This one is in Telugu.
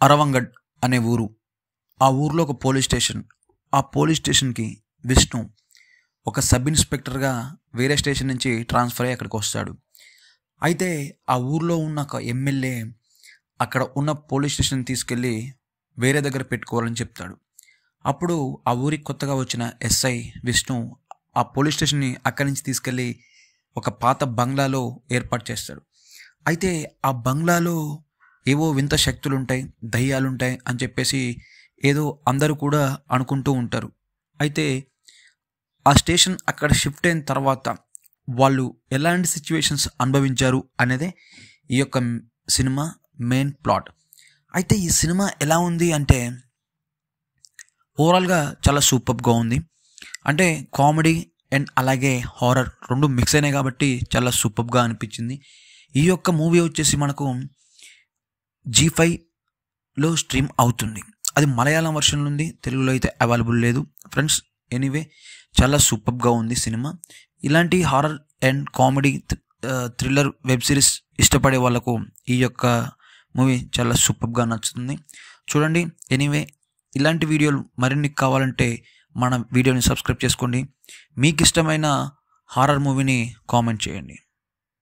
అరవంగడ్ అనే ఊరు. ఆ ఊర్లో ఒక పోలీస్ స్టేషన్. ఆ పోలీస్ స్టేషన్‌కి విష్ణు ఒక సబ్ ఇన్స్‌పెక్టర్‌గా వేరే స్టేషన్ నుంచి ట్రాన్స్‌ఫర్ అయ్యి అక్కడికొస్తాడు. అయితే ఆ ఊర్లో ఉన్న ఒక ఎమ్మెల్యే అక్కడ ఉన్న పోలీస్ స్టేషన్‌ని తీసుకెళ్ళి వేరే దగ్గర పెట్టుకోవాలని చెప్తాడు. అప్పుడు ఆ ఊరికి కొత్తగా వచ్చిన ఎస్ఐ విష్ణు ఆ పోలీస్ స్టేషన్‌ని అక్కడి నుంచి తీసుకెళ్ళి ఒక పాత బంగ్లాలో ఏర్పాటు చేస్తాడు. అయితే ఆ బంగ్లాలో ఏవో వింత శక్తులుంటాయి, దయ్యాలుంటాయి అని చెప్పేసి ఏదో అందరూ కూడా అనుకుంటూ ఉంటారు. అయితే ఆ స్టేషన్ అక్కడ షిఫ్ట్ అయిన తర్వాత వాళ్ళు ఎలాంటి సిట్యుయేషన్స్ అనుభవించారు అనేదే ఈ యొక్క సినిమా మెయిన్ ప్లాట్. అయితే ఈ సినిమా ఎలా ఉంది అంటే ఓవరాల్‌గా చాలా సూపర్బ్‌గా ఉంది. అంటే కామెడీ అండ్ అలాగే హారర్ 2 మిక్స్ అయినాయి కాబట్టి చాలా సూపర్బ్‌గా అనిపించింది. ఈ యొక్క మూవీ వచ్చేసి మనకు జీ5లో స్ట్రీమ్ అవుతుంది. అది మలయాళం వర్షన్‌లో ఉంది. తెలుగులో అయితే అవైలబుల్ లేదు. ఫ్రెండ్స్ ఎనీవే చాలా సూపర్బ్‌గా ఉంది సినిమా. ఇలాంటి horror and comedy thriller web series ఇష్టపడే వాళ్ళకు ఈ యొక్క మూవీ చాలా సూపర్బ్‌గా నచ్చుతుంది. చూడండి. ఎనీవే ఇలాంటి వీడియోలు మరిన్ని కావాలంటే మన వీడియోని సబ్స్క్రైబ్ చేసుకోండి. మీకు ఇష్టమైన హారర్ మూవీని కామెంట్ చేయండి.